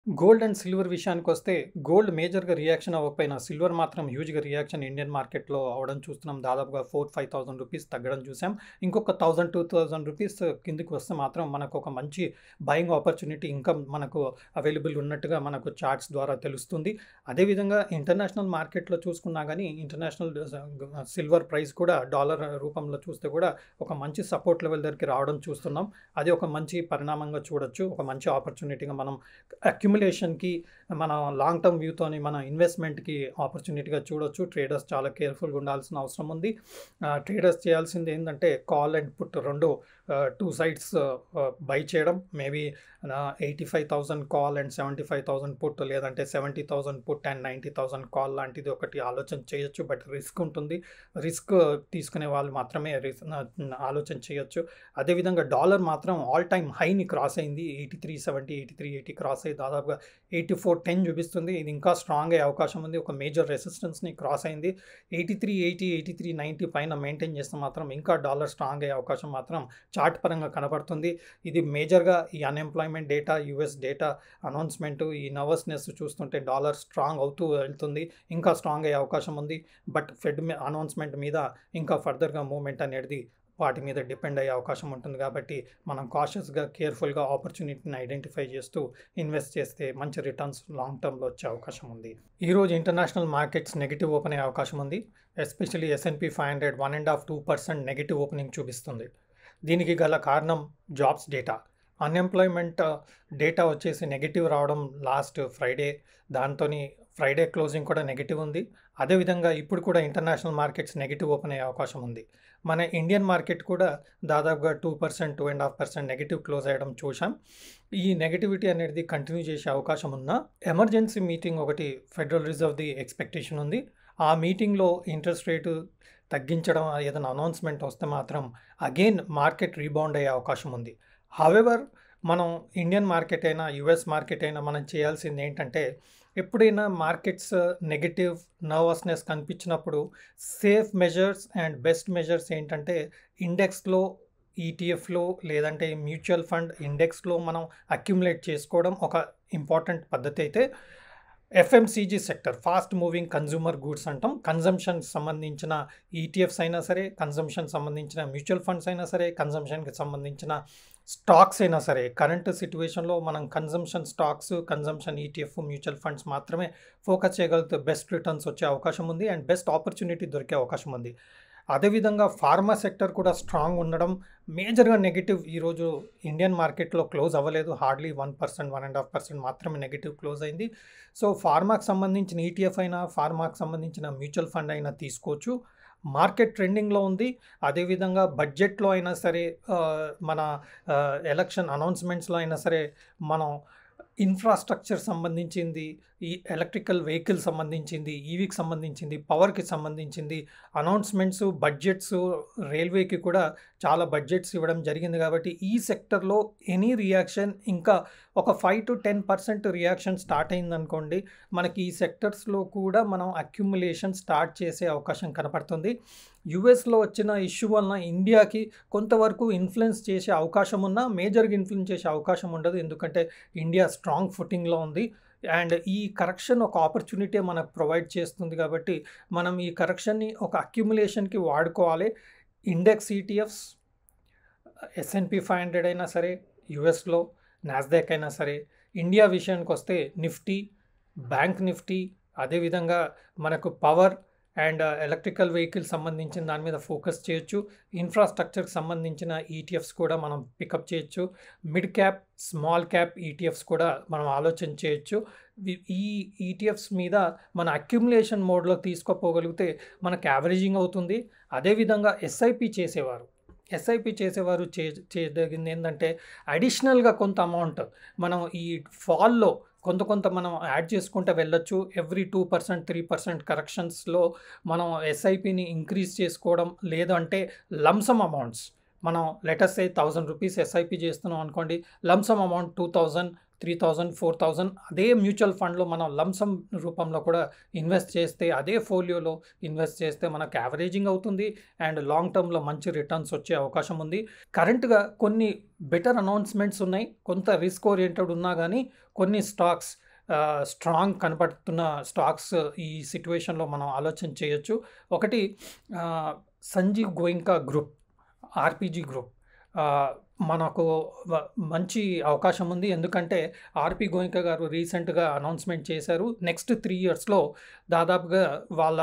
Gold and silver విషయానికొస్తే gold మేజర్‌గా reaction అవ్వకపోయినా సిల్వర్ మాత్రం హ్యూజ్‌గా రియాక్షన్ ఇండియన్ మార్కెట్‌లో అవ్వడం చూస్తున్నాం. దాదాపుగా 4,000-5,000 రూపీస్ తగ్గడం చూసాం. ఇంకొక 1,000-2,000 రూపీస్ కిందకి వస్తే మాత్రం మనకు ఒక మంచి బయింగ్ ఆపర్చునిటీ ఇంకా మనకు అవైలబుల్ ఉన్నట్టుగా మనకు చార్ట్స్ ద్వారా తెలుస్తుంది. అదేవిధంగా ఇంటర్నేషనల్ మార్కెట్‌లో చూసుకున్నా గానీ ఇంటర్నేషనల్ సిల్వర్ ప్రైస్ కూడా డాలర్ రూపంలో చూస్తే కూడా ఒక మంచి సపోర్ట్ లెవెల్ దగ్గరికి రావడం చూస్తున్నాం. అది ఒక మంచి పరిణామంగా చూడొచ్చు. ఒక మంచి ఆపర్చునిటీగా మనం అక్యుములేషన్‌కి మన లాంగ్ టర్మ్ వ్యూతోని మన ఇన్వెస్ట్‌మెంట్‌కి ఆపర్చునిటీగా చూడొచ్చు. ట్రేడర్స్ చాలా కేర్‌ఫుల్‌గా ఉండాల్సిన అవసరం ఉంది. ట్రేడర్స్ చేయాల్సింది ఏందంటే call and put 2 2 sides by చేయడం. మేబీ 85,000 కాల్ అండ్ 75,000 పుట్, లేదంటే 70,000 పుట్ అండ్ 90,000 కాల్ లాంటిది ఒకటి ఆలోచన చేయొచ్చు. బట్ రిస్క్ ఉంటుంది. రిస్క్ తీసుకునే వాళ్ళు మాత్రమే ఆలోచన చేయొచ్చు. అదేవిధంగా డాలర్ మాత్రం ఆల్ టైమ్ హైని క్రాస్ అయింది. 83.70, 83.80 క్రాస్ అయ్యి దాదాపుగా 84.10 చూపిస్తుంది. ఇది ఇంకా స్ట్రాంగ్ అయ్యే అవకాశం ఉంది. ఒక మేజర్ రెసిస్టెన్స్‌ని క్రాస్ అయింది. 83.80, 83.90 పైన మెయింటైన్ చేస్తే మాత్రం ఇంకా డాలర్ స్ట్రాంగ్ అయ్యే అవకాశం మాత్రం చార్ట్ పరంగా కనబడుతుంది. ఇది మేజర్‌గా ఈ unemployment data, US data announcement, ఈ నర్వస్‌నెస్ చూస్తుంటే డాలర్ స్ట్రాంగ్ అవుతూ వెళ్తుంది. ఇంకా స్ట్రాంగ్ అయ్యే అవకాశం ఉంది. బట్ ఫెడ్ అనౌన్స్‌మెంట్ మీద ఇంకా ఫర్దర్‌గా మూవ్‌మెంట్ అనేది వాటి మీద డిపెండ్ అయ్యే అవకాశం ఉంటుంది. కాబట్టి మనం కాషియస్‌గా, కేర్‌ఫుల్‌గా ఆపర్చునిటీని ఐడెంటిఫై చేస్తూ ఇన్వెస్ట్ చేస్తే మంచి రిటర్న్స్ లాంగ్ టర్మ్‌లో వచ్చే అవకాశం ఉంది. ఈరోజు ఇంటర్నేషనల్ మార్కెట్స్ నెగెటివ్ ఓపెన్ అయ్యే అవకాశం ఉంది. ఎస్పెషల్లీ S&P 500 1.5-2% నెగెటివ్ ఓపెనింగ్ చూపిస్తుంది. దీనికి గల కారణం జాబ్స్ డేటా. అన్‌ఎంప్లాయ్‌మెంట్ డేటా వచ్చేసి నెగెటివ్ రావడం లాస్ట్ ఫ్రైడే. దాంతోని ఫ్రైడే క్లోజింగ్ కూడా నెగెటివ్ ఉంది. అదేవిధంగా ఇప్పుడు కూడా ఇంటర్నేషనల్ మార్కెట్స్ నెగెటివ్ ఓపెన్ అయ్యే అవకాశం ఉంది. మన ఇండియన్ మార్కెట్ కూడా దాదాపుగా 2%, 2.5% నెగెటివ్ క్లోజ్ అయ్యడం చూసాం. ఈ నెగటివిటీ అనేది కంటిన్యూ చేసే అవకాశం ఉన్న ఎమర్జెన్సీ మీటింగ్ ఒకటి ఫెడరల్ రిజర్వ్‌ది ఎక్స్‌పెక్టేషన్ ఉంది. ఆ మీటింగ్‌లో ఇంట్రెస్ట్ రేటు తగ్గించడం ఏదైనా అనౌన్స్‌మెంట్ వస్తే మాత్రం అగైన్ మార్కెట్ రీబౌండ్ అయ్యే అవకాశం ఉంది. హౌవెవర్ మనం ఇండియన్ మార్కెట్ అయినా, యూఎస్ మార్కెట్ అయినా మనం చేయాల్సింది ఏంటంటే ఎప్పుడైనా మార్కెట్స్ నెగెటివ్ నర్వస్‌నెస్ కనిపించినప్పుడు safe measures and best measures ఏంటంటే ఇండెక్స్‌లో, ఈటీఎఫ్‌లో లేదంటే మ్యూచువల్ ఫండ్ ఇండెక్స్‌లో మనం అక్యుములేట్ చేసుకోవడం ఒక ఇంపార్టెంట్ పద్ధతి అయితే, FMCG sector fast moving consumer goods అంటాం. కన్జంప్షన్‌కి సంబంధించిన ఈటీఎఫ్స్ అయినా సరే, కన్జంప్షన్ సంబంధించిన మ్యూచువల్ ఫండ్స్ అయినా సరే, కన్జంప్షన్‌కి సంబంధించిన స్టాక్స్ అయినా సరే, కరెంట్ సిట్యుయేషన్‌లో మనం consumption stocks, consumption ETF, mutual funds మాత్రమే ఫోకస్ చేయగలిగితే బెస్ట్ రిటర్న్స్ వచ్చే అవకాశం ఉంది అండ్ బెస్ట్ ఆపర్చునిటీ దొరికే అవకాశం ఉంది. అదేవిధంగా ఫార్మా సెక్టర్ కూడా స్ట్రాంగ్ ఉండడం, మేజర్‌గా నెగెటివ్ ఈరోజు ఇండియన్ మార్కెట్‌లో క్లోజ్ అవ్వలేదు. హార్డ్లీ 1%, 1.5% మాత్రమే నెగెటివ్ క్లోజ్ అయింది. సో, ఫార్మాకి సంబంధించిన ఈటీఎఫ్ అయినా, ఫార్మాకి సంబంధించిన మ్యూచువల్ ఫండ్ అయినా తీసుకోవచ్చు. మార్కెట్ ట్రెండింగ్‌లో ఉంది. అదేవిధంగా బడ్జెట్‌లో అయినా సరే, మన ఎలక్షన్ అనౌన్స్‌మెంట్స్‌లో అయినా సరే, మనం ఇన్‌ఫ్రాస్ట్రక్చర్ సంబంధించింది, ఈ ఎలక్ట్రికల్ వెహికల్ సంబంధించింది, ఈవీకి సంబంధించింది, పవర్‌కి సంబంధించింది అనౌన్స్‌మెంట్స్, బడ్జెట్స్, రైల్వేకి కూడా చాలా బడ్జెట్స్ ఇవ్వడం జరిగింది. కాబట్టి ఈ సెక్టర్‌లో ఎనీ రియాక్షన్ ఇంకా ఒక 5-10% రియాక్షన్ స్టార్ట్ అయిందనుకోండి, మనకి ఈ సెక్టర్స్‌లో కూడా మనం అక్యుములేషన్ స్టార్ట్ చేసే అవకాశం కనపడుతుంది. యూఎస్‌లో వచ్చిన ఇష్యూ వలన ఇండియాకి కొంతవరకు ఇన్‌ఫ్లుయెన్స్ చేసే అవకాశం ఉన్నా, మేజర్‌గా ఇన్‌ఫ్లుయెన్స్ చేసే అవకాశం ఉండదు. ఎందుకంటే ఇండియా స్ట్రాంగ్ ఫుటింగ్‌లో ఉంది. అండ్ ఈ కరెక్షన్ ఒక ఆపర్చునిటీ మనకు ప్రొవైడ్ చేస్తుంది. కాబట్టి మనం ఈ కరెక్షన్‌ని ఒక అక్యుములేషన్‌కి వాడుకోవాలి. ఇండెక్స్ ఈటీఎఫ్స్, S&P 500 అయినా సరే, యూఎస్‌లో నాస్డాక్ అయినా సరే, ఇండియా విషయానికొస్తే నిఫ్టీ, బ్యాంక్ నిఫ్టీ, అదేవిధంగా మనకు పవర్ అండ్ ఎలక్ట్రికల్ వెహికల్ సంబంధించిన దాని మీద ఫోకస్ చేయొచ్చు. ఇన్‌ఫ్రాస్ట్రక్చర్‌కి సంబంధించిన ఈటీఎఫ్స్ కూడా మనం పికప్ చేయొచ్చు. Mid cap, small cap ETFs కూడా మనం ఆలోచన చేయొచ్చు. ఈ ఈటీఎఫ్స్ మీద మన అక్యుములేషన్ మోడ్‌లో తీసుకోపోగలిగితే మనకు యావరేజింగ్ అవుతుంది. అదేవిధంగా ఎస్ఐపి చేసేవారు చేయదగింది ఏందంటే అడిషనల్‌గా కొంత అమౌంట్ మనం ఈ ఫాల్‌లో కొంత మనం యాడ్ చేసుకుంటూ వెళ్ళొచ్చు. ఎవ్రీ 2%, 3% కరెక్షన్స్‌లో మనం ఎస్ఐపిని ఇంక్రీజ్ చేసుకోవడం, లేదంటే లంసమ్ అమౌంట్స్ మనం లెట్ అస్ సే 1,000 రూపీస్ ఎస్ఐపి చేస్తున్నాం అనుకోండి. లంసమ్ అమౌంట్ 2,000, 3000, 4000 అదే మ్యూచువల్ ఫండ్‌లో మనం లంసమ్ రూపంలో కూడా ఇన్వెస్ట్ చేస్తే, అదే ఫోలియోలో ఇన్వెస్ట్ చేస్తే మనకు యావరేజింగ్ అవుతుంది అండ్ లాంగ్ టర్మ్‌లో మంచి రిటర్న్స్ వచ్చే అవకాశం ఉంది. కరెంట్‌గా కొన్ని బెటర్ అనౌన్స్‌మెంట్స్ ఉన్నాయి. కొంత రిస్క్ ఓరియెంటెడ్ ఉన్నా గానీ కొన్ని స్టాక్స్ స్ట్రాంగ్ కనపడుతున్న స్టాక్స్ ఈ సిట్యుయేషన్‌లో మనం ఆలోచన చేయొచ్చు. ఒకటి Sanjiv Goenka group, RPG group. మనకు మంచి అవకాశం ఉంది. ఎందుకంటే ఆర్‌పీ గోయింకా గారు రీసెంట్‌గా అనౌన్స్‌మెంట్ చేశారు. నెక్స్ట్ 3 ఇయర్స్‌లో దాదాపుగా వాళ్ళ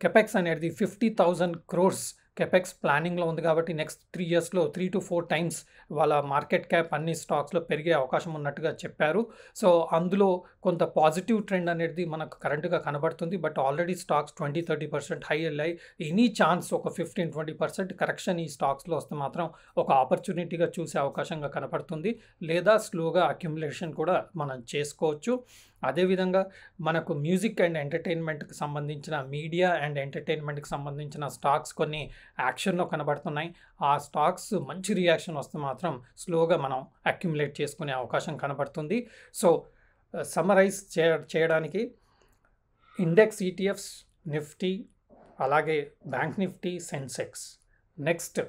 కెపెక్స్ అనేది 50,000 క్రోర్స్ కెపెక్స్ ప్లానింగ్‌లో ఉంది కాబట్టి నెక్స్ట్ 3 ఇయర్స్‌లో 3-4 టైమ్స్ వాళ్ళ మార్కెట్ క్యాప్ అన్ని స్టాక్స్‌లో పెరిగే అవకాశం ఉన్నట్టుగా చెప్పారు. సో, అందులో కొంత పాజిటివ్ ట్రెండ్ అనేది మనకు కరెంట్‌గా కనబడుతుంది. బట్ ఆల్రెడీ స్టాక్స్ 20-30% హై ఎళ్ళాయి. ఎనీ ఛాన్స్ ఒక 15-20% కరెక్షన్ ఈ స్టాక్స్‌లో వస్తే మాత్రం ఒక ఆపర్చునిటీగా చూసే అవకాశంగా కనపడుతుంది. లేదా స్లోగా అక్యుములేషన్ కూడా మనం చేసుకోవచ్చు. అదేవిధంగా మనకు మ్యూజిక్ అండ్ ఎంటర్‌టైన్‌మెంట్‌కి సంబంధించిన మీడియా అండ్ ఎంటర్‌టైన్‌మెంట్‌కి సంబంధించిన స్టాక్స్ కొన్ని యాక్షన్‌లో కనబడుతున్నాయి. ఆ స్టాక్స్ మంచి రియాక్షన్ వస్తే మాత్రం స్లోగా మనం అక్యుములేట్ చేసుకునే అవకాశం కనబడుతుంది. సో, సమ్మరైజ్ చేయడానికి ఇండెక్స్ ఈటీఎఫ్స్, నిఫ్టీ, అలాగే bank Nifty, Sensex. Next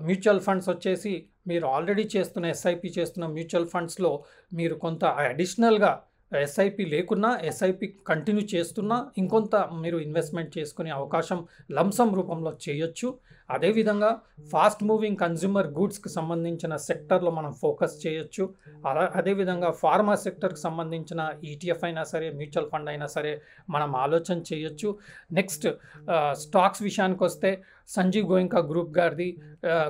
mutual funds వచ్చేసి మీరు ఆల్రెడీ చేస్తున్న ఎస్ఐపి చేస్తున్న మ్యూచువల్ ఫండ్స్‌లో మీరు కొంత అడిషనల్‌గా ఎస్ఐపి లేకున్నా, ఎస్ఐపి కంటిన్యూ చేస్తున్నా ఇంకొంత మీరు ఇన్వెస్ట్‌మెంట్ చేసుకునే అవకాశం లంసమ్ రూపంలో చేయొచ్చు. అదేవిధంగా ఫాస్ట్ మూవింగ్ కన్జ్యూమర్ గూడ్స్‌కి సంబంధించిన సెక్టర్‌లో మనం ఫోకస్ చేయొచ్చు. అదేవిధంగా ఫార్మా సెక్టర్‌కి సంబంధించిన ఈటీఎఫ్ అయినా సరే, మ్యూచువల్ ఫండ్ అయినా సరే మనం ఆలోచన చేయొచ్చు. నెక్స్ట్ స్టాక్స్ విషయానికొస్తే సంజీవ్ గోయింకా గ్రూప్ గారిది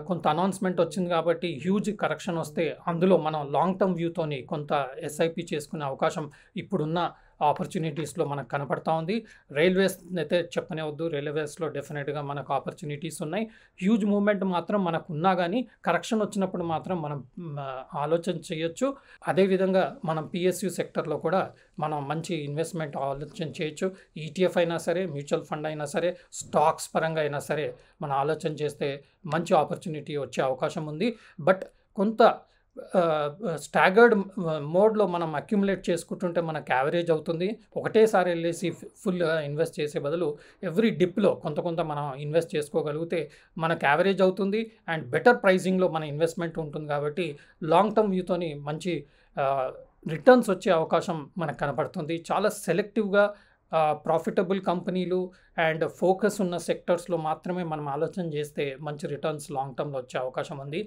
కొంత అనౌన్స్‌మెంట్ వచ్చింది కాబట్టి హ్యూజ్ కరెక్షన్ వస్తే అందులో మనం లాంగ్ టర్మ్ వ్యూతోని కొంత ఎస్ఐపి చేసుకునే అవకాశం ఇప్పుడున్న ఆపర్చునిటీస్‌లో మనకు కనపడతా ఉంది. రైల్వేస్ అయితే చెప్పనే వద్దు. రైల్వేస్‌లో డెఫినిట్‌గా మనకు ఆపర్చునిటీస్ ఉన్నాయి. హ్యూజ్ మూవ్‌మెంట్ మాత్రం మనకున్నా గానీ కరెక్షన్ వచ్చినప్పుడు మాత్రం మనం ఆలోచన చేయొచ్చు. అదేవిధంగా మనం పిఎస్యు సెక్టర్‌లో కూడా మనం మంచి ఇన్వెస్ట్‌మెంట్ ఆలోచన చేయొచ్చు. ఈటీఎఫ్ అయినా సరే, మ్యూచువల్ ఫండ్ అయినా సరే, స్టాక్స్ పరంగా అయినా సరే మనం ఆలోచన చేస్తే మంచి ఆపర్చునిటీ వచ్చే అవకాశం ఉంది. బట్ కొంత స్టాగర్డ్ మోడ్‌లో మనం అక్యుములేట్ చేసుకుంటుంటే మనకు యావరేజ్ అవుతుంది. ఒకటేసారి ఎళ్ళేసి ఫుల్‌గా ఇన్వెస్ట్ చేసే బదులు ఎవ్రీ డిప్‌లో కొంత కొంత మనం ఇన్వెస్ట్ చేసుకోగలిగితే మనకు యావరేజ్ అవుతుంది అండ్ బెటర్ ప్రైజింగ్‌లో మన ఇన్వెస్ట్‌మెంట్ ఉంటుంది కాబట్టి లాంగ్ టర్మ్ వ్యూతోని మంచి రిటర్న్స్ వచ్చే అవకాశం మనకు కనపడుతుంది. చాలా సెలెక్టివ్‌గా ప్రాఫిటబుల్ కంపెనీలు అండ్ ఫోకస్ ఉన్న సెక్టర్స్‌లో మాత్రమే మనం ఆలోచన చేస్తే మంచి రిటర్న్స్ లాంగ్ టర్మ్‌లో వచ్చే అవకాశం ఉంది.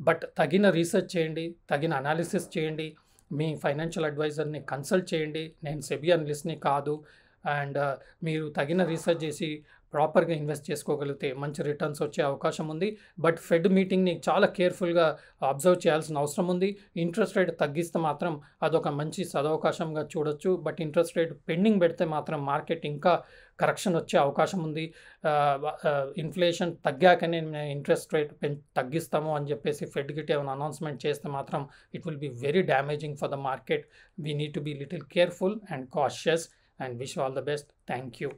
బట్ తగిన రీసెర్చ్ చేయండి, తగిన అనాలిసిస్ చేయండి, మీ ఫైనాన్షియల్ అడ్వైజర్‌ని కన్సల్ట్ చేయండి. నేను సెబీ అనలిస్ట్‌ని కాదు. అండ్ మీరు తగిన రీసెర్చ్ చేసి ప్రాపర్‌గా ఇన్వెస్ట్ చేసుకోగలిగితే మంచి రిటర్న్స్ వచ్చే అవకాశం ఉంది. బట్ ఫెడ్ మీటింగ్‌ని చాలా కేర్‌ఫుల్‌గా అబ్జర్వ్ చేయాల్సిన అవసరం ఉంది. ఇంట్రెస్ట్ రేట్ తగ్గిస్తే మాత్రం అదొక మంచి సదవకాశంగా చూడొచ్చు. బట్ ఇంట్రెస్ట్ రేట్ పెండింగ్ పెడితే మాత్రం మార్కెట్ ఇంకా కరెక్షన్ వచ్చే అవకాశం ఉంది. ఇన్ఫ్లేషన్ తగ్గాకనే ఇంట్రెస్ట్ రేట్ తగ్గిస్తాము అని చెప్పేసి ఫెడ్ గిట్ ఏమైనా అనౌన్స్‌మెంట్ చేస్తే మాత్రం it will be very damaging for the market. We need to be little careful and cautious and wish you all the best. Thank you.